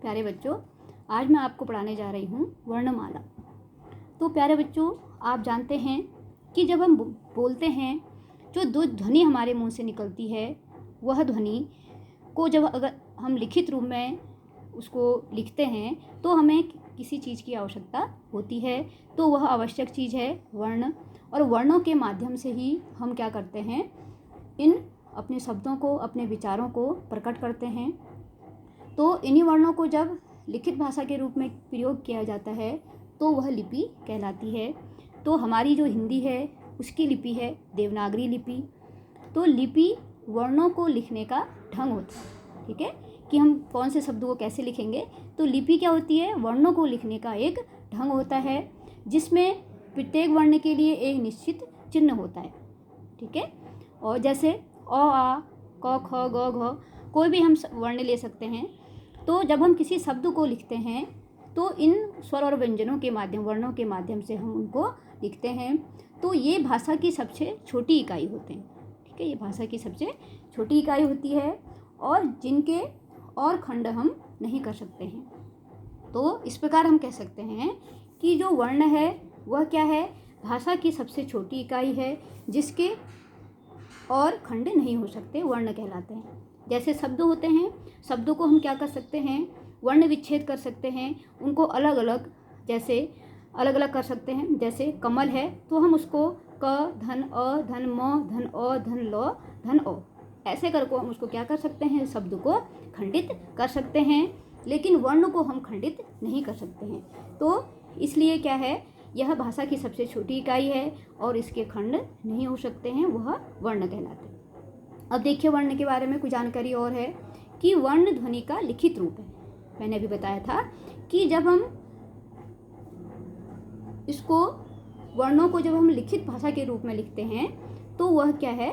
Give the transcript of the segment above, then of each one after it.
प्यारे बच्चों, आज मैं आपको पढ़ाने जा रही हूँ वर्णमाला। तो प्यारे बच्चों, आप जानते हैं कि जब हम बोलते हैं, जो दो ध्वनि हमारे मुंह से निकलती है, वह ध्वनि को जब अगर हम लिखित रूप में उसको लिखते हैं तो हमें किसी चीज़ की आवश्यकता होती है। तो वह आवश्यक चीज़ है वर्ण, और वर्णों के माध्यम से ही हम क्या करते हैं, इन अपने शब्दों को, अपने विचारों को प्रकट करते हैं। तो इन्हीं वर्णों को जब लिखित भाषा के रूप में प्रयोग किया जाता है तो वह लिपि कहलाती है। तो हमारी जो हिंदी है उसकी लिपि है देवनागरी लिपि। तो लिपि वर्णों को लिखने का ढंग होता है, ठीक है, कि हम कौन से शब्दों को कैसे लिखेंगे। तो लिपि क्या होती है, वर्णों को लिखने का एक ढंग होता है जिसमें प्रत्येक वर्ण के लिए एक निश्चित चिन्ह होता है, ठीक है। और जैसे अ, आ, क, ख, ग, घ, कोई भी हम वर्ण ले सकते हैं। तो जब हम किसी शब्द को लिखते हैं तो इन स्वर और व्यंजनों के माध्यम, वर्णों के माध्यम से हम उनको लिखते हैं। तो ये भाषा की सबसे छोटी इकाई होते हैं, ठीक है, ये भाषा की सबसे छोटी इकाई होती है और जिनके और खंड हम नहीं कर सकते हैं। तो इस प्रकार हम कह सकते हैं कि जो वर्ण है वह क्या है, भाषा की सबसे छोटी इकाई है जिसके और खंड नहीं हो सकते, वर्ण कहलाते हैं। जैसे शब्द होते हैं, शब्दों को हम क्या कर सकते हैं, वर्ण विच्छेद कर सकते हैं, उनको अलग अलग, जैसे अलग अलग कर सकते हैं। जैसे कमल है तो हम उसको क धन अ धन म धन अ धन ल धन ओ, ऐसे करके हम उसको क्या कर सकते हैं, शब्द को खंडित कर सकते हैं, लेकिन वर्ण को हम खंडित नहीं कर सकते हैं। तो इसलिए क्या है, यह भाषा की सबसे छोटी इकाई है और इसके खंड नहीं हो सकते हैं, वह वर्ण कहलाते हैं। अब देखिए वर्ण के बारे में कुछ जानकारी और है कि वर्ण ध्वनि का लिखित रूप है। मैंने अभी बताया था कि जब हम इसको, वर्णों को जब हम लिखित भाषा के रूप में लिखते हैं तो वह क्या है,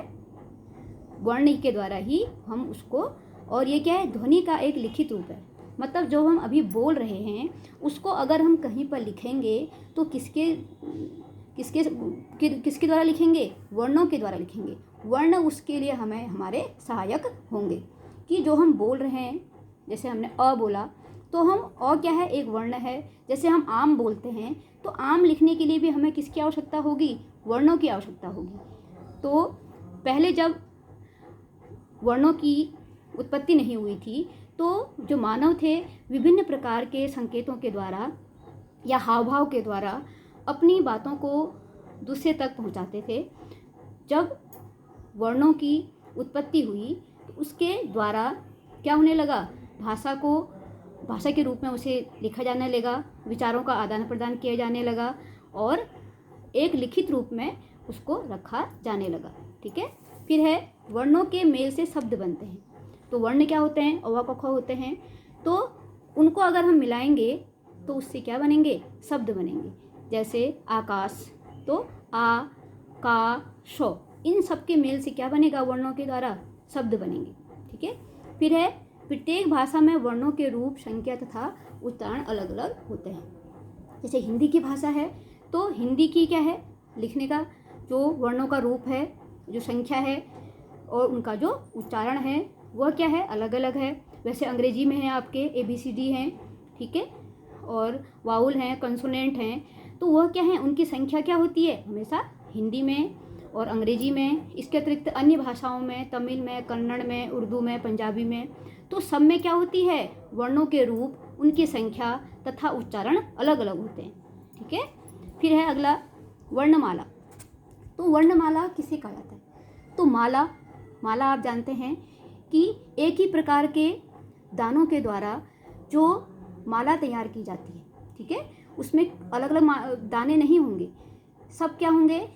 वर्ण के द्वारा ही हम उसको, और ये क्या है, ध्वनि का एक लिखित रूप है। मतलब जो हम अभी बोल रहे हैं उसको अगर हम कहीं पर लिखेंगे तो किसके द्वारा लिखेंगे, वर्णों के द्वारा लिखेंगे। वर्ण उसके लिए हमें हमारे सहायक होंगे कि जो हम बोल रहे हैं, जैसे हमने अ बोला तो हम अ क्या है, एक वर्ण है। जैसे हम आम बोलते हैं तो आम लिखने के लिए भी हमें किसकी आवश्यकता होगी, वर्णों की आवश्यकता होगी। तो पहले जब वर्णों की उत्पत्ति नहीं हुई थी तो जो मानव थे विभिन्न प्रकार के संकेतों के द्वारा या हाव भाव के द्वारा अपनी बातों को दूसरे तक पहुंचाते थे। जब वर्णों की उत्पत्ति हुई तो उसके द्वारा क्या होने लगा, भाषा के रूप में उसे लिखा जाने लगा, विचारों का आदान प्रदान किया जाने लगा और एक लिखित रूप में उसको रखा जाने लगा, ठीक है। फिर है वर्णों के मेल से शब्द बनते हैं। तो वर्ण क्या होते हैं, अ, आ, क, ख होते हैं। तो उनको अगर हम मिलाएंगे तो उससे क्या बनेंगे, शब्द बनेंगे। जैसे आकाश, तो आ, का, शो, इन सब के मेल से क्या बनेगा, वर्णों के द्वारा शब्द बनेंगे, ठीक है। फिर है प्रत्येक भाषा में वर्णों के रूप, संख्या तथा उच्चारण अलग अलग होते हैं। जैसे हिंदी की भाषा है तो हिंदी की क्या है, लिखने का जो वर्णों का रूप है, जो संख्या है और उनका जो उच्चारण है वह क्या है, अलग अलग है। वैसे अंग्रेजी में है आपके ABCD हैं, ठीक है, और वाउल हैं, कंसोनेंट हैं। तो वह क्या है, उनकी संख्या क्या होती है, हमेशा हिंदी में और अंग्रेजी में, इसके अतिरिक्त अन्य भाषाओं में, तमिल में, कन्नड़ में, उर्दू में, पंजाबी में, तो सब में क्या होती है, वर्णों के रूप, उनकी संख्या तथा उच्चारण अलग अलग होते हैं, ठीक है। फिर है अगला वर्णमाला। तो वर्णमाला किसे कहा जाता है, तो माला आप जानते हैं कि एक ही प्रकार के दानों के द्वारा जो माला तैयार की जाती है, ठीक है, उसमें अलग अलग दाने नहीं होंगे, सब क्या होंगे,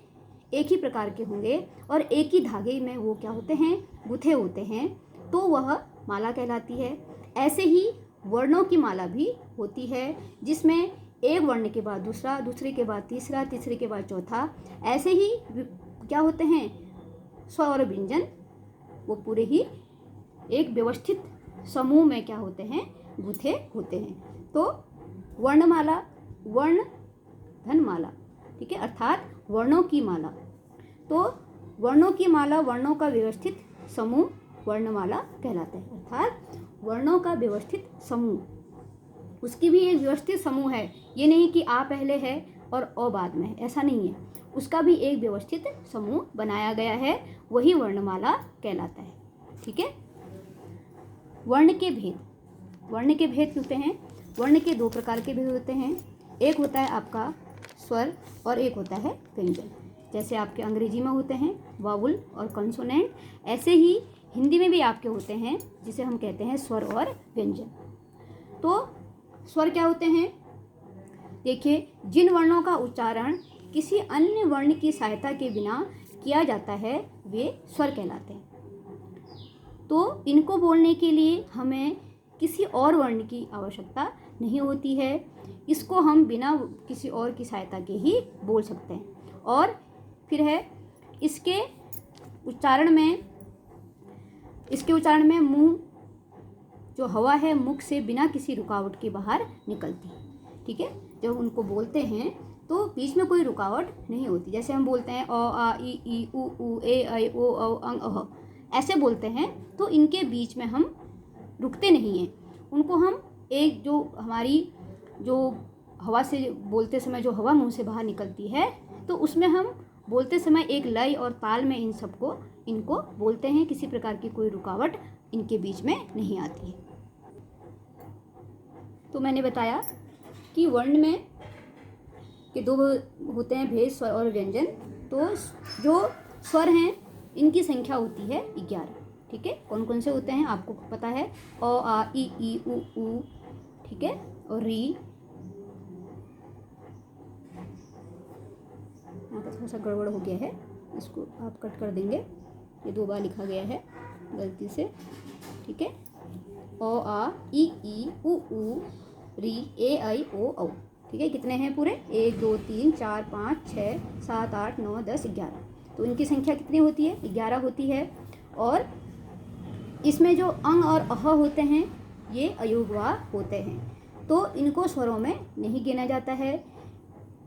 एक ही प्रकार के होंगे और एक ही धागे में वो क्या होते हैं, गुथे होते हैं, तो वह माला कहलाती है। ऐसे ही वर्णों की माला भी होती है जिसमें एक वर्ण के बाद दूसरा, दूसरे के बाद तीसरा, तीसरे के बाद चौथा, ऐसे ही क्या होते हैं, स्वर और व्यंजन, वो पूरे ही एक व्यवस्थित समूह में क्या होते हैं, गुथे होते हैं। तो वर्णमाला, वर्ण धन माला, ठीक है, अर्थात वर्णों की माला। तो वर्णों की माला, वर्णों का व्यवस्थित समूह वर्णमाला कहलाता है, अर्थात वर्णों का व्यवस्थित समूह, उसकी भी एक व्यवस्थित समूह है। ये नहीं कि आ पहले है और अ बाद में है, ऐसा नहीं है। उसका भी एक व्यवस्थित समूह बनाया गया है, वही वर्णमाला कहलाता है। ठीक है। वर्ण के भेद। वर्ण के भेद होते हैं, वर्ण के दो प्रकार के भेद होते हैं। एक होता है आपका स्वर और एक होता है व्यंजन। जैसे आपके अंग्रेजी में होते हैं वावुल और कंसोनेंट, ऐसे ही हिंदी में भी आपके होते हैं जिसे हम कहते हैं स्वर और व्यंजन। तो स्वर क्या होते हैं? देखिए, जिन वर्णों का उच्चारण किसी अन्य वर्ण की सहायता के बिना किया जाता है वे स्वर कहलाते हैं। तो इनको बोलने के लिए हमें किसी और वर्ण की आवश्यकता नहीं होती है, इसको हम बिना किसी और की सहायता के ही बोल सकते हैं। और फिर है इसके उच्चारण में मुंह जो हवा है मुख से बिना किसी रुकावट के बाहर निकलती है। ठीक है। जब उनको बोलते हैं तो बीच में कोई रुकावट नहीं होती। जैसे हम बोलते हैं अ आ ई उ ए ऐ ओ औ अंग अह, ऐसे बोलते हैं तो इनके बीच में हम रुकते नहीं हैं। उनको हम एक जो हमारी जो हवा से बोलते समय जो हवा मुंह से बाहर निकलती है तो उसमें हम बोलते समय एक लय और ताल में इनको बोलते हैं। किसी प्रकार की कोई रुकावट इनके बीच में नहीं आती है। तो मैंने बताया कि वर्ण में के दो होते हैं भेद, स्वर और व्यंजन। तो जो स्वर हैं इनकी संख्या होती है 11। ठीक है। कौन कौन से होते हैं आपको पता है? अ आ ई उ। ठीक है। और री, यहाँ पर थोड़ा सा गड़बड़ हो गया है, इसको आप कट कर देंगे, ये 2 बार लिखा गया है गलती से। ठीक है। अ आ ई उ री ए ऐ ओ औ। ठीक है। कितने हैं पूरे? 1 2 3 4 5 6 7 8 9 10 11। तो इनकी संख्या कितनी होती है? 11 होती है। और इसमें जो अंग और अह होते हैं ये अयोगवा होते हैं, तो इनको स्वरों में नहीं गिना जाता है।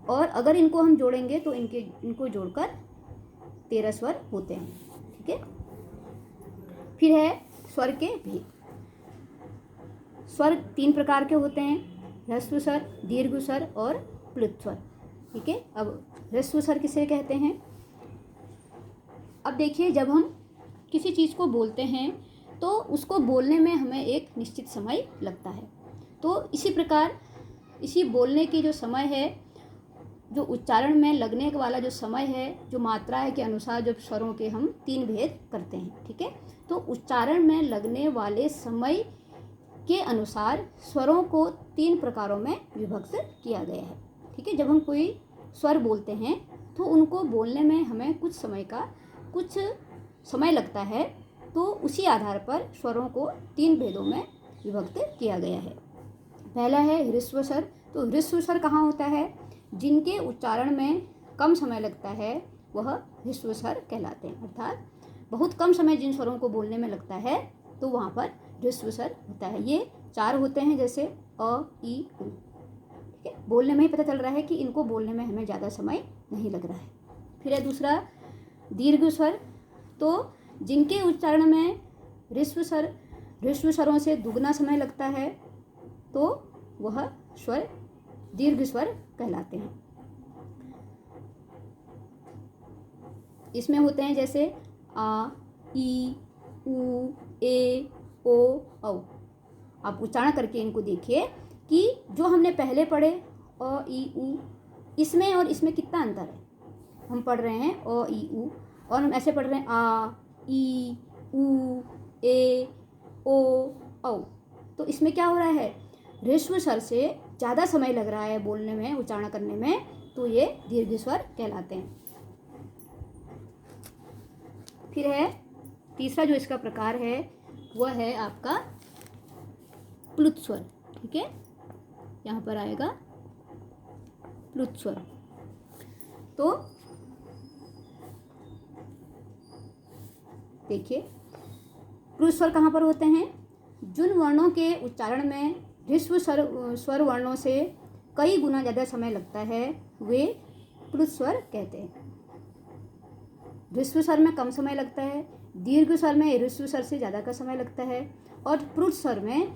और अगर इनको हम जोड़ेंगे तो इनको जोड़कर 13 स्वर होते हैं। ठीक है। फिर है स्वर के भेद। स्वर 3 प्रकार के होते हैं, ह्रस्व स्वर, दीर्घ स्वर और प्लुत स्वर। ठीक है। अब ह्रस्व स्वर किसे कहते हैं? अब देखिए, जब हम किसी चीज़ को बोलते हैं तो उसको बोलने में हमें एक निश्चित समय लगता है। तो इसी प्रकार इसी बोलने की जो समय है, जो उच्चारण में लगने वाला जो समय है, जो मात्रा है के अनुसार जब स्वरों के हम 3 भेद करते हैं। ठीक है। तो उच्चारण में लगने वाले समय के अनुसार स्वरों को 3 प्रकारों में विभक्त किया गया है। ठीक है। जब हम कोई स्वर बोलते हैं तो उनको बोलने में हमें कुछ समय लगता है, तो उसी आधार पर स्वरों को 3 भेदों में विभक्त किया गया है। पहला है ह्रस्व स्वर। तो ह्रस्व स्वर कहाँ होता है? जिनके उच्चारण में कम समय लगता है वह ह्रस्व स्वर कहलाते हैं। अर्थात बहुत कम समय जिन स्वरों को बोलने में लगता है तो वहाँ पर ह्रस्व स्वर होता है। ये 4 होते हैं, जैसे अ ई उ। ठीक है। बोलने में ही पता चल रहा है कि इनको बोलने में हमें ज़्यादा समय नहीं लग रहा है। फिर है दूसरा दीर्घ स्वर। तो जिनके उच्चारण में ह्रस्व स्वरों से दुगना समय लगता है तो वह स्वर दीर्घ स्वर कहलाते हैं। इसमें होते हैं जैसे आ ई उ ए ओ औ। आप उच्चारण करके इनको देखिए कि जो हमने पहले पढ़े अ ई उ, इसमें और इसमें कितना अंतर है। हम पढ़ रहे हैं अ ई उ और हम ऐसे पढ़ रहे हैं आ ई उ ए ओ औ। तो इसमें क्या हो रहा है? ह्रस्व स्वर से ज़्यादा समय लग रहा है बोलने में, उच्चारण करने में, तो ये दीर्घ स्वर कहलाते हैं। फिर है तीसरा जो इसका प्रकार है वह है आपका प्लुत स्वर। ठीक है। यहाँ पर आएगा प्लुत स्वर। तो देखिए, प्लुत स्वर कहाँ पर होते हैं? जिन वर्णों के उच्चारण में ह्रस्व स्वर वर्णों से कई गुना ज़्यादा समय लगता है वे प्लुत स्वर कहते हैं। ह्रस्व स्वर में कम समय लगता है, दीर्घ स्वर में ह्रस्व स्वर से ज़्यादा का समय लगता है, और प्लुत स्वर में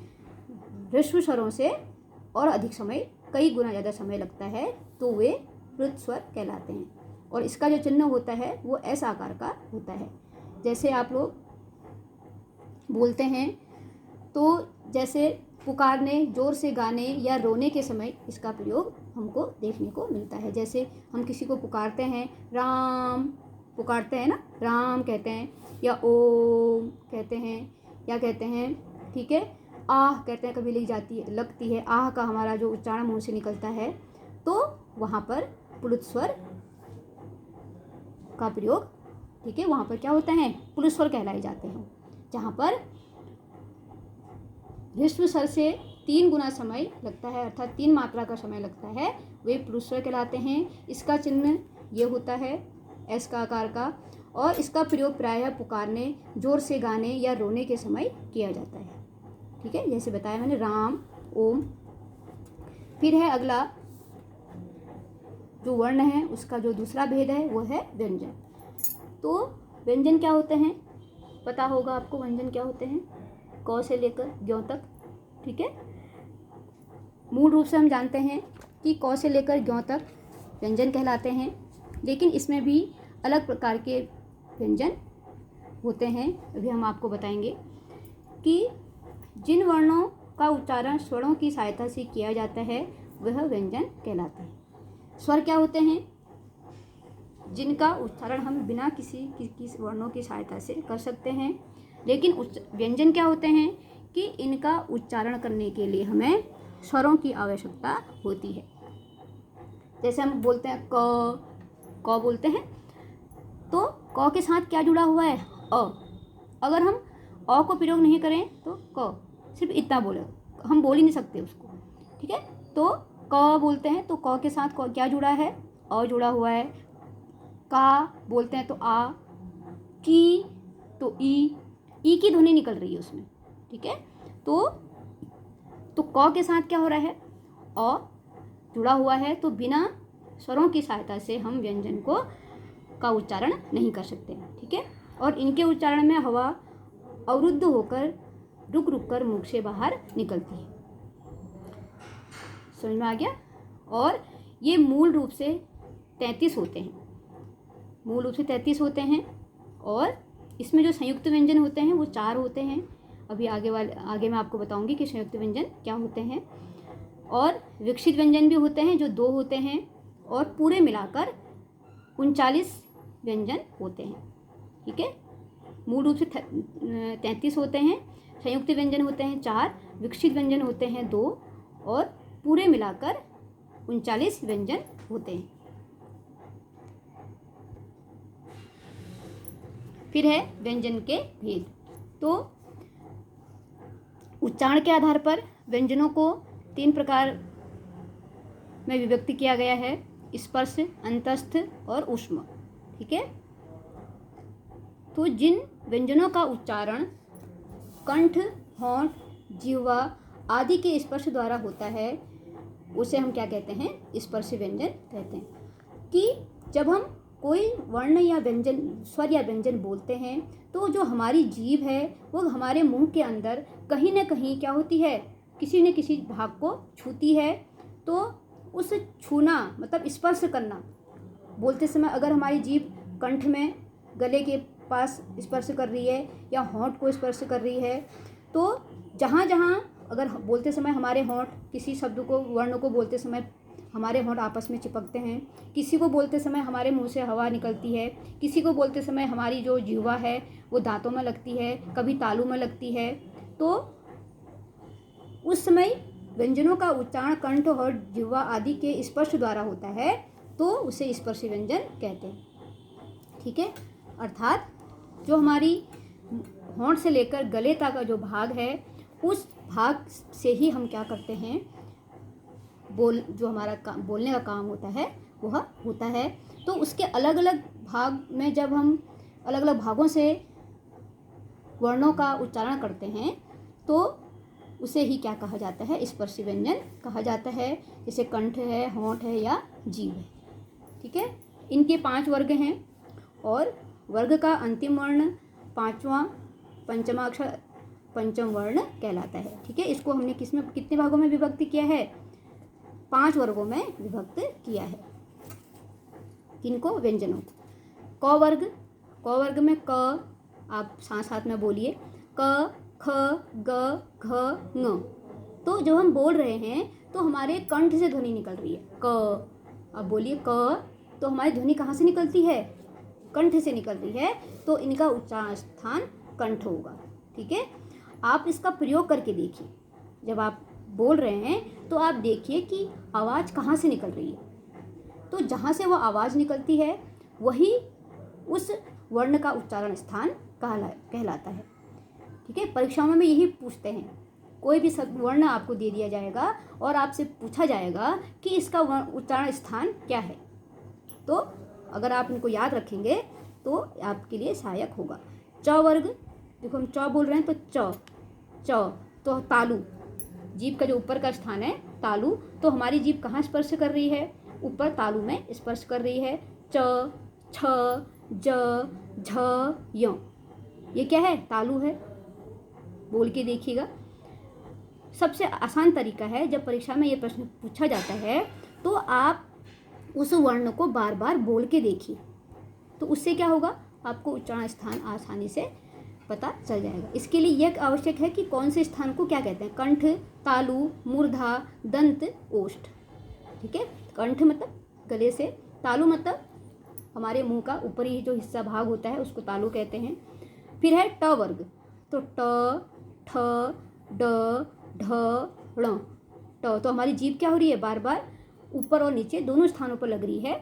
ह्रस्व स्वरों से और अधिक समय, कई गुना ज़्यादा समय लगता है तो वे प्लुत स्वर कहलाते हैं। और इसका जो चिन्ह होता है वो एस आकार का होता है। जैसे आप लोग बोलते हैं तो जैसे पुकारने, जोर से गाने या रोने के समय इसका प्रयोग हमको देखने को मिलता है। जैसे हम किसी को पुकारते हैं, राम पुकारते हैं ना, राम कहते हैं, या ओम कहते हैं, या कहते हैं, ठीक है, आह कहते हैं, कभी लगती है आह का हमारा जो उच्चारण मुंह से निकलता है, तो वहाँ पर प्लुत स्वर का प्रयोग, ठीक है, वहाँ पर क्या होता है, प्लुत स्वर कहलाए जाते हैं। जहाँ पर ह्रस्व स्वर से 3 गुना समय लगता है, अर्थात 3 मात्रा का समय लगता है, वे प्लुत स्वर कहलाते हैं। इसका चिन्ह ये होता है एस का आकार का, और इसका प्रयोग प्रायः पुकारने, जोर से गाने या रोने के समय किया जाता है। ठीक है, जैसे बताया मैंने, राम, ओम। फिर है अगला जो वर्ण है, उसका जो दूसरा भेद है वो है व्यंजन। तो व्यंजन क्या होते हैं, पता होगा आपको व्यंजन क्या होते हैं, क से लेकर ज्यों तक। ठीक है, मूल रूप से हम जानते हैं कि क से लेकर ज्यों तक व्यंजन कहलाते हैं, लेकिन इसमें भी अलग प्रकार के व्यंजन होते हैं। अभी हम आपको बताएंगे कि जिन वर्णों का उच्चारण स्वरों की सहायता से किया जाता है वह व्यंजन कहलाते हैं। स्वर क्या होते हैं, जिनका उच्चारण हम बिना किसी वर्णों की सहायता से कर सकते हैं। लेकिन व्यंजन क्या होते हैं कि इनका उच्चारण करने के लिए हमें स्वरों की आवश्यकता होती है। जैसे हम बोलते हैं क बोलते हैं, तो क के साथ क्या जुड़ा हुआ है, अ। अगर हम अ को प्रयोग नहीं करें तो क, सिर्फ इतना बोले, हम बोल ही नहीं सकते उसको। ठीक है, तो क बोलते हैं तो क के साथ क्या जुड़ा है, अ जुड़ा हुआ है। का बोलते हैं तो आ, की तो ई की ध्वनि निकल रही है उसमें। ठीक है, तो क के साथ क्या हो रहा है, अ जुड़ा हुआ है, तो बिना स्वरों की सहायता से हम व्यंजन का उच्चारण नहीं कर सकते। ठीक है, और इनके उच्चारण में हवा अवरुद्ध होकर रुक रुक कर मुख से बाहर निकलती है। समझ में आ गया। और ये मूल रूप से 33 होते हैं, मूल रूप से 33 होते हैं। और इसमें जो संयुक्त व्यंजन होते हैं वो 4 होते हैं। अभी आगे मैं आपको बताऊंगी कि संयुक्त व्यंजन क्या होते हैं। और विकसित व्यंजन भी होते हैं जो 2 होते हैं, और पूरे मिलाकर 39 व्यंजन होते हैं। ठीक है, मूल रूप से 33 होते हैं, संयुक्त व्यंजन होते हैं 4, विकसित व्यंजन होते हैं 2, और पूरे मिलाकर 39 व्यंजन होते हैं। फिर है व्यंजन के भेद। तो उच्चारण के आधार पर व्यंजनों को 3 प्रकार में विभक्त किया गया है, स्पर्श, अंतस्थ और ऊष्म। ठीक है, तो जिन व्यंजनों का उच्चारण कंठ, होंठ, जिह्वा आदि के स्पर्श द्वारा होता है उसे हम क्या कहते हैं, स्पर्श व्यंजन कहते हैं। कि जब हम कोई वर्ण या व्यंजन, स्वर या व्यंजन बोलते हैं तो जो हमारी जीभ है वो हमारे मुंह के अंदर कहीं ना कहीं क्या होती है, किसी न किसी भाग को छूती है। तो उस छूना मतलब स्पर्श करना, बोलते समय अगर हमारी जीभ कंठ में गले के पास स्पर्श कर रही है या होंठ को स्पर्श कर रही है, तो जहाँ जहाँ अगर बोलते समय हमारे होंठ, किसी शब्द को, वर्ण को बोलते समय हमारे होंठ आपस में चिपकते हैं, किसी को बोलते समय हमारे मुंह से हवा निकलती है, किसी को बोलते समय हमारी जो जिह्वा है वो दांतों में लगती है, कभी तालू में लगती है, तो उस समय व्यंजनों का उच्चारण कंठ और जिह्वा आदि के स्पर्श द्वारा होता है, तो उसे स्पर्शी व्यंजन कहते हैं। ठीक है, अर्थात जो हमारी होंठ से लेकर गले तक का जो भाग है उस भाग से ही हम क्या करते हैं, जो हमारा बोलने का काम होता है वह होता है। तो उसके अलग अलग भाग में जब हम अलग अलग भागों से वर्णों का उच्चारण करते हैं तो उसे ही क्या कहा जाता है, स्पर्शी व्यंजन कहा जाता है। जैसे कंठ है, होंठ है या जीभ है। ठीक है, इनके 5 वर्ग हैं, और वर्ग का अंतिम वर्ण 5वां पंचम वर्ण कहलाता है। ठीक है, इसको हमने कितने भागों में विभक्त किया है? 5 वर्गों में विभक्त किया है। किनको? व्यंजनों को। क वर्ग में क, आप साथ साथ में बोलिए, क ख ग घ ङ। तो जब हम बोल रहे हैं तो हमारे कंठ से ध्वनि निकल रही है, क। अब बोलिए क, तो हमारी ध्वनि कहाँ से निकलती है? कंठ से निकल रही है, तो इनका उच्चारण स्थान कंठ होगा। ठीक है, आप इसका प्रयोग करके देखिए। जब आप बोल रहे हैं तो आप देखिए कि आवाज़ कहाँ से निकल रही है। तो जहाँ से वो आवाज़ निकलती है वही उस वर्ण का उच्चारण स्थान कहलाता है। ठीक है, परीक्षाओं में यही पूछते हैं। कोई भी वर्ण आपको दे दिया जाएगा और आपसे पूछा जाएगा कि इसका उच्चारण स्थान क्या है। तो अगर आप इनको याद रखेंगे तो आपके लिए सहायक होगा। च वर्ग, देखो हम च बोल रहे हैं तो च तो तालु, जीभ का जो ऊपर का स्थान है तालु, तो हमारी जीभ कहाँ स्पर्श कर रही है? ऊपर तालु में स्पर्श कर रही है। च, छ, ज, झ, य, ये क्या है? तालु है। बोल के देखिएगा। सबसे आसान तरीका है, जब परीक्षा में ये प्रश्न पूछा जाता है तो आप उस वर्ण को बार बार बोल के देखिए, तो उससे क्या होगा? आपको उच्चारण स्थान आसानी से पता चल जाएगा। इसके लिए यह आवश्यक है कि कौन से स्थान को क्या कहते हैं? कंठ, तालु, मूर्धा, दंत, ओष्ठ। ठीक है, कंठ मतलब गले से, तालु मतलब हमारे मुंह का ऊपरी जो हिस्सा भाग होता है उसको तालु कहते हैं। फिर है ट वर्ग, तो ट, ठ, ड, ढ, ण। ट तो हमारी जीभ क्या हो रही है? बार बार ऊपर और नीचे दोनों स्थानों पर लग रही है।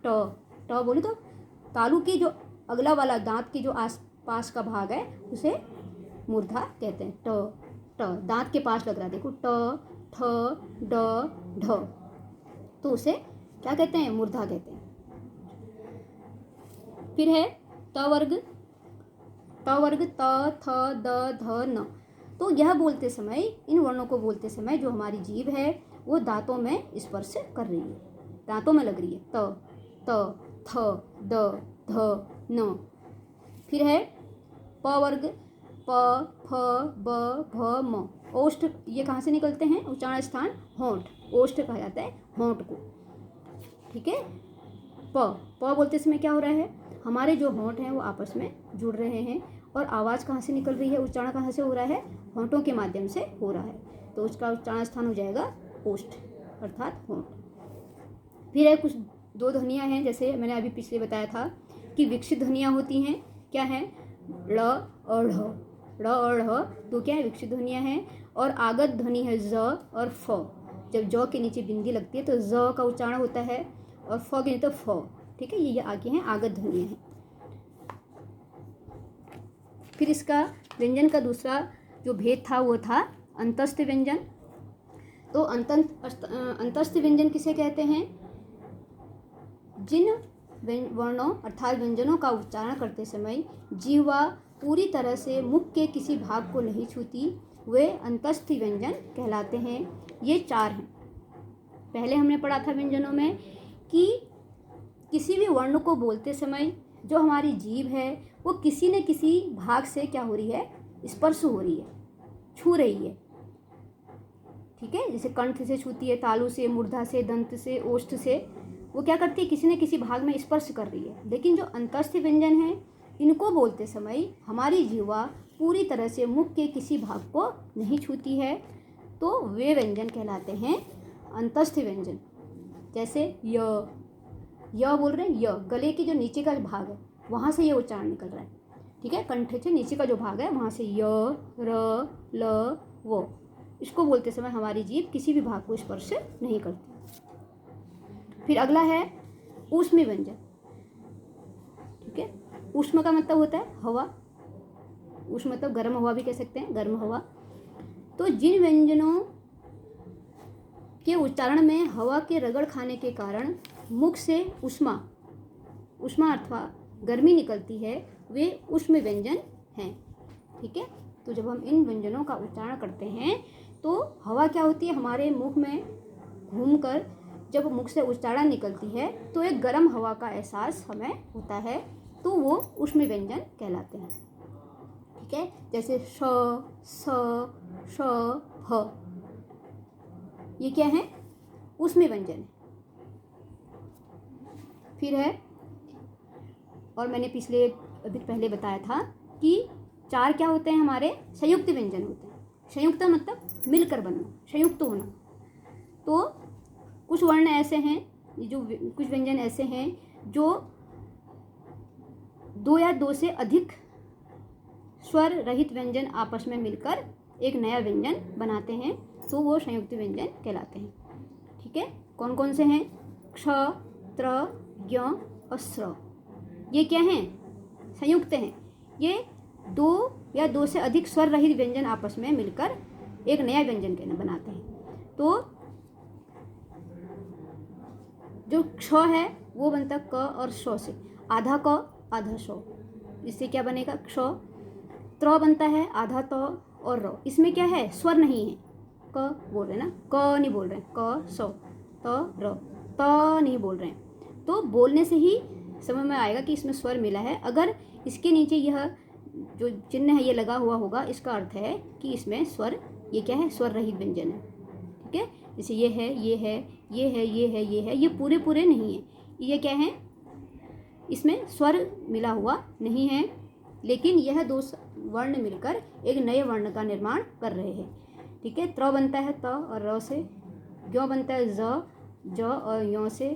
ट बोले तो तालु की जो अगला वाला दांत की जो आस पास का भाग है उसे मूर्धा कहते हैं। ट दांत के पास लग रहा है, देखो ट, ठ, ड, ढ, तो उसे क्या कहते हैं? मूर्धा कहते हैं। फिर है त वर्ग, त, थ, द, ध, न। तो यह बोलते समय, इन वर्णों को बोलते समय जो हमारी जीभ है वो दांतों में स्पर्श कर रही है, दांतों में लग रही है। त, थ, द, ध, न। फिर है प वर्ग, प, फ, ब, भ, म। ओष्ठ, ये कहाँ से निकलते हैं? उच्चारण स्थान होंठ, ओष्ठ कहा जाता है होंठ को। ठीक है, प बोलते समय क्या हो रहा है? हमारे जो होंठ हैं वो आपस में जुड़ रहे हैं और आवाज़ कहाँ से निकल रही है? उच्चारण कहाँ से हो रहा है? होंठों के माध्यम से हो रहा है, तो उसका उच्चारण स्थान हो जाएगा ओष्ठ अर्थात होंठ। फिर है कुछ 2 ध्वनियाँ हैं, जैसे मैंने अभी पिछले बताया था कि विकसित ध्वनियाँ होती हैं। क्या है? ड़ और ढ़, ड़ और ढ़, तो क्या है? विकसित ध्वनियाँ हैं। और आगत ध्वनि है ज और फ। जब ज के नीचे बिंदी लगती है तो ज का उच्चारण होता है और फ के नीचे तो फ। ठीक है, ये आगे हैं आगत ध्वनियाँ हैं। फिर इसका व्यंजन का दूसरा जो भेद था वो था अंतस्थ व्यंजन। तो अंतस्थ व्यंजन किसे कहते हैं? जिन वर्णों अर्थात व्यंजनों का उच्चारण करते समय जीवा पूरी तरह से मुख के किसी भाग को नहीं छूती, वे अंतस्थ व्यंजन कहलाते हैं। ये 4 हैं। पहले हमने पढ़ा था व्यंजनों में कि किसी भी वर्ण को बोलते समय जो हमारी जीभ है वो किसी न किसी भाग से क्या हो रही है? स्पर्श हो रही है, छू रही है। ठीक है, जैसे कंठ से छूती है, तालु से, मूर्धा से, दंत से, ओष्ठ से, वो क्या करती है? किसी न किसी भाग में स्पर्श कर रही है। लेकिन जो अंतस्थ व्यंजन है इनको बोलते समय हमारी जीवा पूरी तरह से मुख के किसी भाग को नहीं छूती है, तो वे व्यंजन कहलाते हैं अंतस्थ व्यंजन। जैसे य बोल रहे हैं, य गले की जो नीचे का भाग है वहाँ से ये उच्चारण निकल रहा है। ठीक है, कंठ से नीचे का जो भाग है वहाँ से य, र, ल, वो, इसको बोलते समय हमारी जीभ किसी भी भाग को स्पर्श नहीं करती। फिर अगला है ऊष्म व्यंजन। ठीक है, ऊष्म का मतलब होता है हवा, ऊष्म मतलब गर्म हवा भी कह सकते हैं, गर्म हवा। तो जिन व्यंजनों के उच्चारण में हवा के रगड़ खाने के कारण मुख से ऊष्मा अथवा गर्मी निकलती है, वे ऊष्म व्यंजन हैं। ठीक है, तो जब हम इन व्यंजनों का उच्चारण करते हैं तो हवा क्या होती है? हमारे मुख में घूमकर जब मुख से उच्चारण निकलती है तो एक गर्म हवा का एहसास हमें होता है, तो वो ऊष्म व्यंजन कहलाते हैं। ठीक है, जैसे श, स, श, ह, ये क्या है, उसमें व्यंजन है। फिर है, और मैंने अभी पहले बताया था कि 4 क्या होते हैं हमारे, संयुक्त व्यंजन होते हैं। संयुक्त मतलब मिलकर बनना, संयुक्त होना। तो कुछ वर्ण ऐसे हैं, जो कुछ व्यंजन ऐसे हैं जो 2 या 2 से अधिक स्वर रहित व्यंजन आपस में मिलकर एक नया व्यंजन बनाते हैं, तो वो संयुक्त व्यंजन कहलाते हैं। ठीक है, कौन कौन से हैं, क्ष, त्र, ज्ञ और स्र, ये क्या हैं, संयुक्त हैं। ये 2 या 2 से अधिक स्वर रहित व्यंजन आपस में मिलकर एक नया व्यंजन बनाते हैं। तो जो क्ष है वो बनता क और श से, आधा क आधा श, इससे क्या बनेगा क्ष। त्र बनता है आधा त और र, इसमें क्या है, स्वर नहीं है, क बोल रहे हैं ना, क नहीं बोल रहे हैं, क स, त र, त नहीं बोल रहे हैं। तो बोलने से ही समझ में आएगा कि इसमें स्वर मिला है। अगर इसके नीचे यह जो चिन्ह है ये लगा हुआ होगा, इसका अर्थ है कि इसमें स्वर, ये क्या है, स्वर रहित व्यंजन है। ठीक है, जैसे ये है, ये है, ये है, ये है, ये है, ये पूरे पूरे नहीं है, ये क्या है, इसमें स्वर मिला हुआ नहीं है, लेकिन यह 2 वर्ण मिलकर एक नए वर्ण का निर्माण कर रहे हैं। ठीक है, त्र बनता है त और र से, ज्ञ बनता है ज, ज और य से,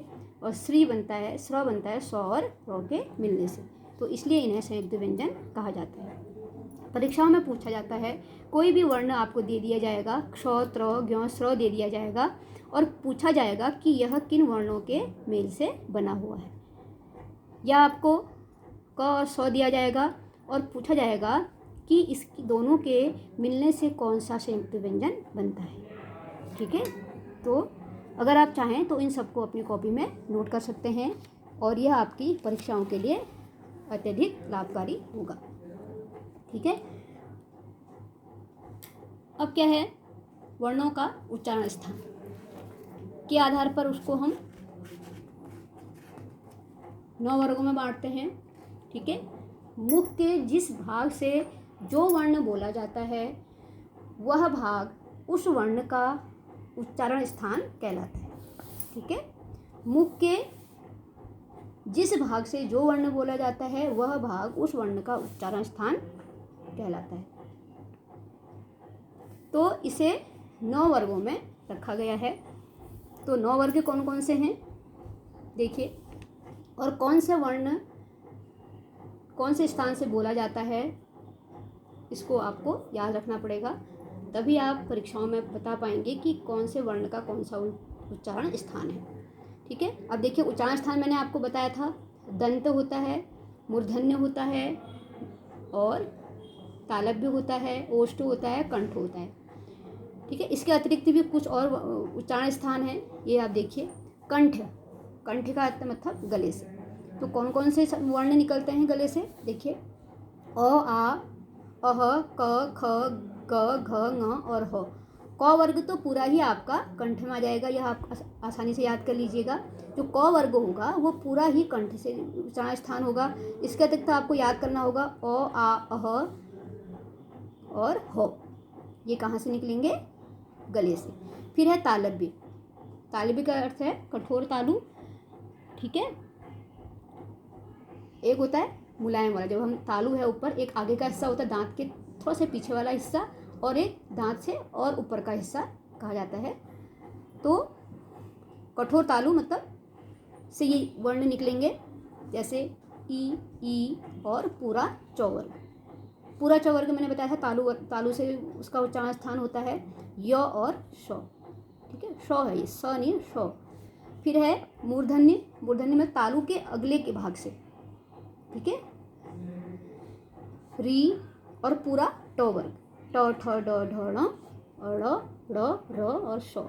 और श्री बनता है, स्र बनता है स और र के मिलने से। तो इसलिए इन्हें संयुक्त व्यंजन कहा जाता है। परीक्षाओं में पूछा जाता है, कोई भी वर्ण आपको दे दिया जाएगा, क्ष, त्र, ज्ञ, स्र दे दिया जाएगा, और पूछा जाएगा कि यह किन वर्णों के मेल से बना हुआ है। या आपको क और स दिया जाएगा और पूछा जाएगा कि इसकी दोनों के मिलने से कौन सा संयुक्त व्यंजन बनता है। ठीक है, तो अगर आप चाहें तो इन सबको अपनी कॉपी में नोट कर सकते हैं, और यह आपकी परीक्षाओं के लिए अत्यधिक लाभकारी होगा। ठीक है, अब क्या है, वर्णों का उच्चारण स्थान के आधार पर उसको हम 9 वर्गों में बांटते हैं। ठीक है, मुख के जिस भाग से जो वर्ण बोला जाता है वह भाग उस वर्ण का उच्चारण स्थान कहलाता है। ठीक है, मुख के जिस भाग से जो वर्ण बोला जाता है वह भाग उस वर्ण का उच्चारण स्थान कहलाता है। तो इसे 9 वर्गों में रखा गया है। तो 9 वर्ग कौन कौन से हैं देखिए, और कौन से वर्ण कौन से स्थान से बोला जाता है, इसको आपको याद रखना पड़ेगा, तभी आप परीक्षाओं में बता पाएंगे कि कौन से वर्ण का कौन सा उच्चारण स्थान है। ठीक है, अब देखिए उच्चारण स्थान मैंने आपको बताया था, दंत होता है, मूर्धन्य होता है, और तालव्य होता है, ओष्ठ होता है, कंठ होता है। ठीक है, इसके अतिरिक्त भी कुछ और उच्चारण स्थान है, ये आप देखिए। कंठ, कंठ का अर्थ मतलब गले से। तो कौन कौन से वर्ण निकलते हैं गले से, देखिए, अ, आ, अह, क, ख, ग, घ, ङ और ह। क वर्ग तो पूरा ही आपका कंठ में आ जाएगा, यह आप आसानी से याद कर लीजिएगा। जो क वर्ग होगा वो पूरा ही कंठ से उच्चारण स्थान होगा। इसके अतिरिक्त आपको याद करना होगा अ, आ, अह और ह, ये कहाँ से निकलेंगे, गले से। फिर है तालव्य, तालव्य का अर्थ है कठोर तालु। ठीक है, एक होता है मुलायम वाला, जब हम तालु है ऊपर, एक आगे का हिस्सा होता है दांत के थोड़ा से पीछे वाला हिस्सा, और एक दांत से और ऊपर का हिस्सा कहा जाता है। तो कठोर तालु मतलब से ये वर्ण निकलेंगे, जैसे ई और पूरा चौवर्ग। पूरा चौवर्ग मैंने बताया था, तालु से उसका उच्चारण स्थान होता है य और श। ठीक है, श है ये, स नहीं श। फिर है मूर्धन्य, मूर्धन्य में तालु के अगले के भाग से। ठीक है, री और पूरा ट वर्ग, ट, ठ, ड, ढ, ण, ड़, ड़, र और श,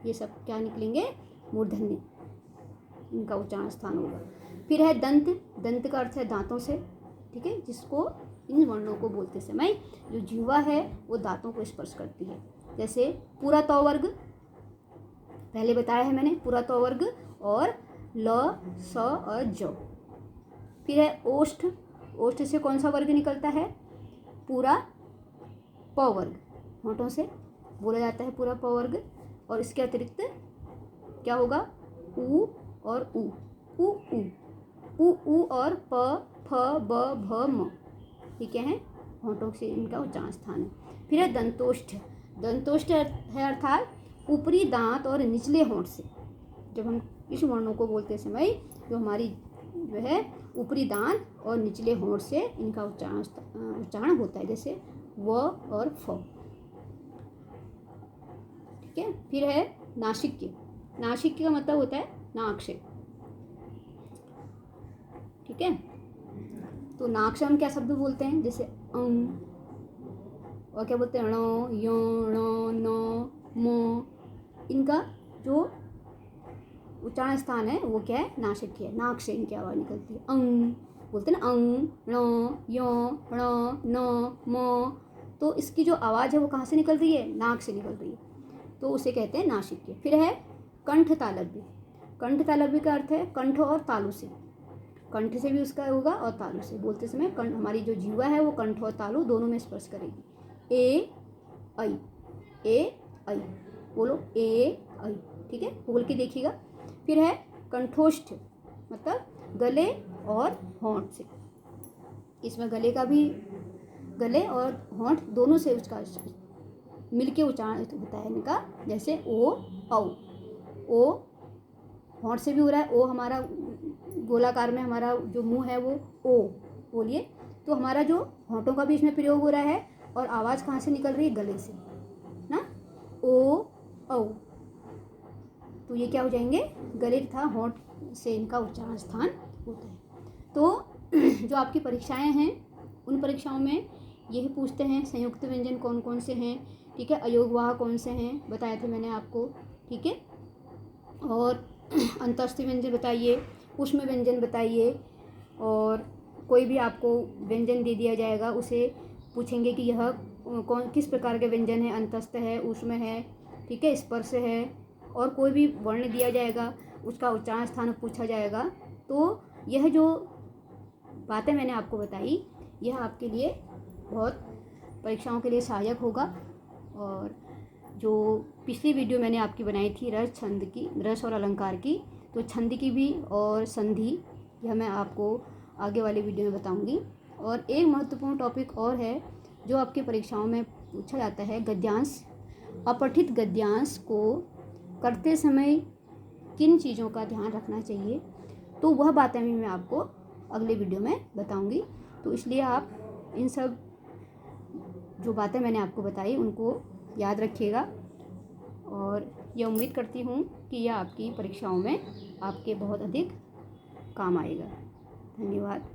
ये सब क्या निकलेंगे, मूर्धन्य, इनका उच्चारण स्थान होगा। फिर है दंत, दंत का अर्थ है दांतों से। ठीक है, जिसको इन वर्णों को बोलते समय जो जीवा है वो दांतों को स्पर्श करती है। जैसे पूरा त वर्ग पहले बताया है मैंने, पूरा त वर्ग, और ल, स और ज। फिर है ओष्ठ, ओष्ठ से कौन सा वर्ग निकलता है, पूरा प वर्ग, होंठों से बोला जाता है पूरा प वर्ग। और इसके अतिरिक्त क्या होगा, ऊ और ऊ, ऊ ऊ, ऊ ऊ और प फ ब भ म, ये क्या है, होंठों से इनका उच्चारण स्थान है। फिर है दंतोष्ठ। दंतोष्ठ है अर्थात ऊपरी दांत और निचले होंठ से, जब हम इस वर्णों को बोलते समय जो हमारी जो है ऊपरी दांत और निचले होंठ से इनका उच्चारण होता है, जैसे व और फ। ठीक है। फिर है नासिक्य। नासिक्य का मतलब होता है नाक से। ठीक है। तो नाक से हम क्या शब्द बोलते हैं, जैसे अंग, और क्या बोलते हैं ण, य, ण, न, म, इनका जो उच्चारण स्थान है वो क्या है, नासिक्य है। नाक से इनकी आवाज़ निकलती है। अंग बोलते हैं ना, अंग, ण, य, ण, न, म, तो इसकी जो आवाज़ है वो कहाँ से निकल रही है, नाक से निकल रही है, तो उसे कहते हैं नासिक्य। फिर है कंठ तालव्य। कंठ तालव्य का अर्थ है कंठ और तालु से, कंठ से भी उसका होगा और तालु से। बोलते समय कंठ, हमारी जो जीवा है वो कंठ और तालु दोनों में स्पर्श करेगी। ए ऐ, ए ऐ, बोलो ए ऐ। ठीक है, बोल के देखिएगा। फिर है कंठोष्ठ, मतलब गले और होंठ से। इसमें गले का भी, गले और होंठ दोनों से उसका मिलके उच्चारण होता है इनका, जैसे ओ औ। ओ होंठ से भी हो रहा है, ओ हमारा गोलाकार में हमारा जो मुंह है वो ओ बोलिए, तो हमारा जो होंठों का भी इसमें प्रयोग हो रहा है, और आवाज़ कहाँ से निकल रही है, गले से ना, ओ औ। तो ये क्या हो जाएंगे, गले तथा होंठ से इनका उच्चारण स्थान होता है। तो जो आपकी परीक्षाएं हैं उन परीक्षाओं में यही पूछते हैं संयुक्त व्यंजन कौन कौन से हैं। ठीक है, अयोगवाह कौन से हैं बताए थे मैंने आपको। ठीक है, और अंतस्थ व्यंजन बताइए, ऊष्म व्यंजन बताइए, और कोई भी आपको व्यंजन दे दिया जाएगा उसे पूछेंगे कि यह कौन किस प्रकार के व्यंजन है, अंतस्थ है, ऊष्म है, ठीक है, स्पर्श है, और कोई भी वर्ण दिया जाएगा उसका उच्चारण स्थान पूछा जाएगा। तो यह जो बातें मैंने आपको बताई यह आपके लिए बहुत परीक्षाओं के लिए सहायक होगा। और जो पिछली वीडियो मैंने आपकी बनाई थी रस छंद की, रस और अलंकार की, तो छंद की भी और संधि, यह मैं आपको आगे वाली वीडियो में बताऊंगी। और एक महत्वपूर्ण टॉपिक और है जो आपकी परीक्षाओं में पूछा जाता है, गद्यांश। अपठित गद्यांश को करते समय किन चीज़ों का ध्यान रखना चाहिए, तो वह बातें भी मैं आपको अगले वीडियो में बताऊंगी। तो इसलिए आप इन सब जो बातें मैंने आपको बताई उनको याद रखिएगा, और यह उम्मीद करती हूँ कि यह आपकी परीक्षाओं में आपके बहुत अधिक काम आएगा। धन्यवाद।